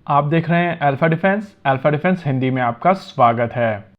आप देख रहे हैं अल्फा डिफेंस हिंदी में आपका स्वागत है।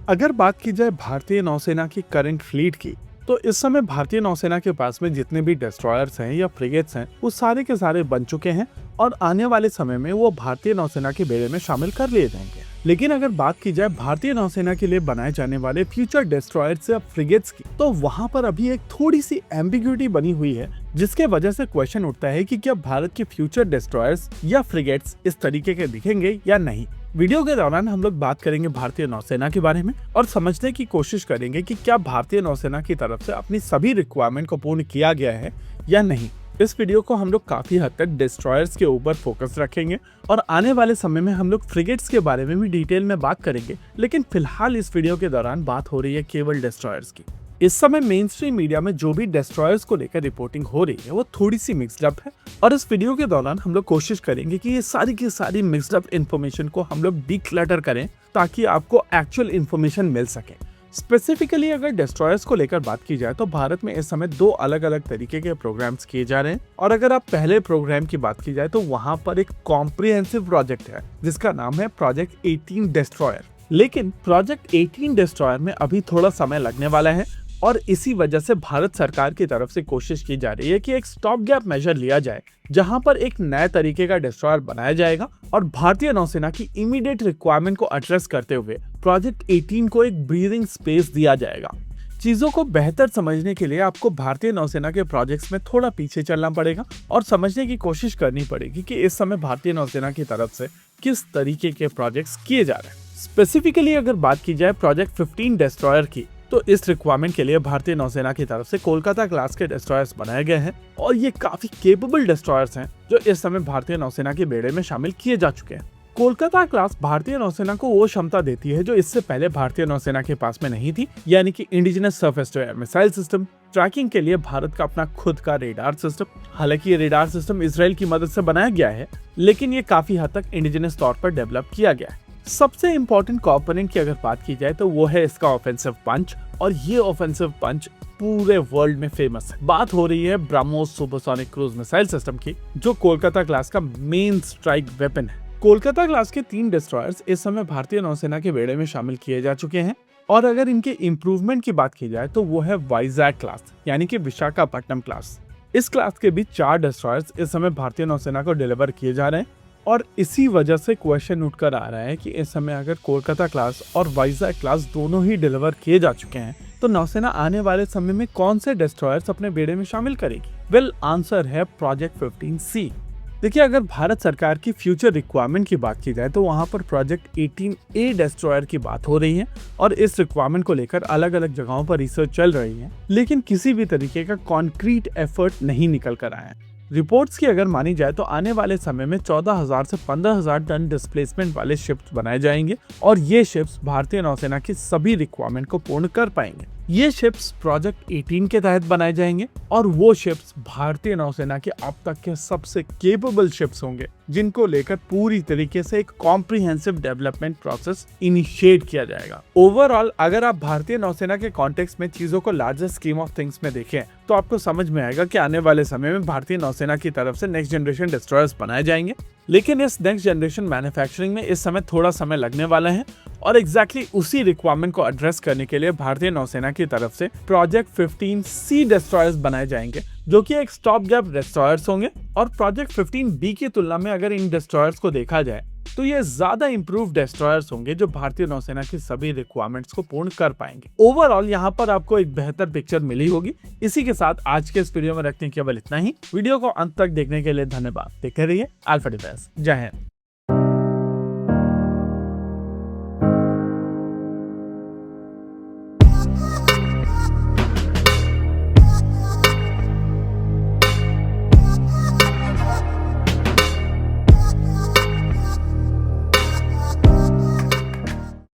अगर बात की जाए भारतीय नौसेना की करंट फ्लीट की, तो इस समय भारतीय नौसेना के पास में जितने भी डिस्ट्रॉयर्स हैं या फ्रिगेट्स हैं, वो सारे के सारे बन चुके हैं और आने वाले समय में वो भारतीय नौसेना के बेड़े में शामिल कर लिए जाएंगे। लेकिन अगर बात की जाए भारतीय नौसेना के लिए बनाए जाने वाले फ्यूचर डिस्ट्रॉयर्स या फ्रिगेट्स की, तो वहां पर अभी एक थोड़ी सी एम्बिग्यूटी बनी हुई है, जिसके वजह से क्वेश्चन उठता है कि क्या भारत के फ्यूचर डिस्ट्रॉयर्स या फ्रिगेट्स इस तरीके के दिखेंगे या नहीं। वीडियो के दौरान हम लोग बात करेंगे भारतीय नौसेना के बारे में और समझने की कोशिश करेंगे कि क्या भारतीय नौसेना की तरफ से अपनी सभी रिक्वायरमेंट को पूर्ण किया गया है या नहीं। इस वीडियो को हम लोग काफी हद तक डिस्ट्रॉयर्स के ऊपर फोकस रखेंगे और आने वाले समय में हम लोग फ्रिगेट्स के बारे में भी डिटेल में बात करेंगे, लेकिन फिलहाल इस वीडियो के दौरान बात हो रही है केवल डिस्ट्रॉयर्स की। इस समय मेन स्ट्रीम मीडिया में जो भी डिस्ट्रॉयर्स को लेकर रिपोर्टिंग हो रही है वो थोड़ी सी मिक्स्ड अप है और इस वीडियो के दौरान हम लोग कोशिश करेंगे कि ये सारी की सारी मिक्स्ड अप इन्फॉर्मेशन को हम लोग डिक्लटर करें ताकि आपको एक्चुअल इन्फॉर्मेशन मिल सके। स्पेसिफिकली अगर डिस्ट्रॉयर्स को लेकर बात की जाए तो भारत में इस समय दो अलग अलग तरीके के प्रोग्राम्स किए जा रहे हैं और अगर आप पहले प्रोग्राम की बात की जाए तो वहां पर एक कॉम्प्रिहेंसिव प्रोजेक्ट है जिसका नाम है प्रोजेक्ट 18 डिस्ट्रॉयर। लेकिन प्रोजेक्ट 18 डिस्ट्रॉयर में अभी थोड़ा समय लगने वाला है और इसी वजह से भारत सरकार की तरफ से कोशिश की जा रही है कि एक स्टॉप गैप मेजर लिया जाए, जहां पर एक नए तरीके का डिस्ट्रॉयर बनाया जाएगा और भारतीय नौसेना की इमीडिएट रिक्वायरमेंट को एड्रेस करते हुए प्रोजेक्ट 18 को एक ब्रीदिंग स्पेस दिया जाएगा। चीजों को बेहतर समझने के लिए आपको भारतीय नौसेना के प्रोजेक्ट्स में थोड़ा पीछे चलना पड़ेगा और समझने की कोशिश करनी पड़ेगी कि इस समय भारतीय नौसेना की तरफ से किस तरीके के प्रोजेक्ट्स किए जा रहे हैं। स्पेसिफिकली अगर बात की जाए प्रोजेक्ट 15 डिस्ट्रॉयर की, तो इस रिक्वायरमेंट के लिए भारतीय नौसेना की तरफ से कोलकाता क्लास के डिस्ट्रॉयर्स बनाए गए हैं और ये काफी केपेबल डिस्ट्रॉयर्स हैं जो इस समय भारतीय नौसेना के बेड़े में शामिल किए जा चुके हैं। कोलकाता क्लास भारतीय नौसेना को वो क्षमता देती है जो इससे पहले भारतीय नौसेना के पास में नहीं थी, यानी कि indigenous surface to air missile system, tracking के लिए भारत का अपना खुद का रेडार सिस्टम। हालांकि ये रेडार सिस्टम इसराइल की मदद से बनाया गया है, लेकिन ये काफी हद तक इंडिजिनस तौर पर डेवलप किया गया है। सबसे इंपॉर्टेंट कंपोनेंट की अगर बात की जाए तो वो है इसका ऑफेंसिव पंच और ये ऑफेंसिव पंच पूरे वर्ल्ड में फेमस है। बात हो रही है BrahMos supersonic cruise missile system की, जो कोलकाता क्लास का मेन स्ट्राइक वेपन है। कोलकाता क्लास के 3 डिस्ट्रॉयर्स इस समय भारतीय नौसेना के बेड़े में शामिल किए जा चुके हैं और अगर इनके इम्प्रूवमेंट की बात की जाए तो वो है वाइजैक क्लास, यानी कि विशाखापट्टनम क्लास। इस क्लास के भी 4 डिस्ट्रॉयर्स इस समय भारतीय नौसेना को डिलीवर किए जा रहे हैं और इसी वजह से क्वेश्चन उठकर आ रहा है कि इस समय अगर कोलकाता क्लास और वाइजैक क्लास दोनों ही डिलीवर किए जा चुके हैं तो नौसेना आने वाले समय में कौन से डिस्ट्रॉयर्स अपने बेड़े में शामिल करेगी। आंसर है प्रोजेक्ट 15C। देखिए, अगर भारत सरकार की फ्यूचर रिक्वायरमेंट की बात की जाए तो वहां पर प्रोजेक्ट 18A डिस्ट्रॉयर की बात हो रही है और इस रिक्वायरमेंट को लेकर अलग अलग जगहों पर रिसर्च चल रही है, लेकिन किसी भी तरीके का कॉन्क्रीट एफर्ट नहीं निकल कर आया है। रिपोर्ट्स की अगर मानी जाए तो आने वाले समय में 14,000 से 15,000 टन डिस्प्लेसमेंट वाले शिप्स बनाए जाएंगे और ये शिप्स भारतीय नौसेना की सभी रिक्वायरमेंट को पूर्ण कर पाएंगे। ये शिप्स प्रोजेक्ट 18 के तहत बनाए जाएंगे और वो शिप्स भारतीय नौसेना के अब तक के सबसे केपेबल शिप्स होंगे, जिनको लेकर पूरी तरीके से एक कॉम्प्रिहेंसिव डेवलपमेंट प्रोसेस इनिशिएट किया जाएगा। ओवरऑल अगर आप भारतीय नौसेना के कॉन्टेक्स्ट में चीजों को लार्जर स्कीम ऑफ थिंग्स में देखें तो आपको समझ में आएगा कि आने वाले समय में भारतीय नौसेना की तरफ से नेक्स्ट जनरेशन डिस्ट्रॉयर्स बनाए जाएंगे, लेकिन इस नेक्स्ट जनरेशन मैन्युफैक्चरिंग में इस समय थोड़ा समय लगने वाला है और एग्जैक्टली उसी रिक्वायरमेंट को एड्रेस करने के लिए भारतीय नौसेना की तरफ से प्रोजेक्ट 15C डिस्ट्रॉयर्स बनाए जाएंगे, जो कि एक स्टॉप गैप डिस्ट्रॉयर्स होंगे। और प्रोजेक्ट 15B की तुलना में अगर इन डिस्ट्रॉयर्स को देखा जाए तो ये ज्यादा इंप्रूव डिस्ट्रॉयर्स होंगे जो भारतीय नौसेना की सभी रिक्वायरमेंट्स को पूर्ण कर पाएंगे। ओवरऑल यहाँ पर आपको एक बेहतर पिक्चर मिली होगी। इसी के साथ आज के इस वीडियो में रखने केवल इतना ही। वीडियो को अंत तक देखने के लिए धन्यवाद। देखते रहिए अल्फा डिफेंस। जय हिंद।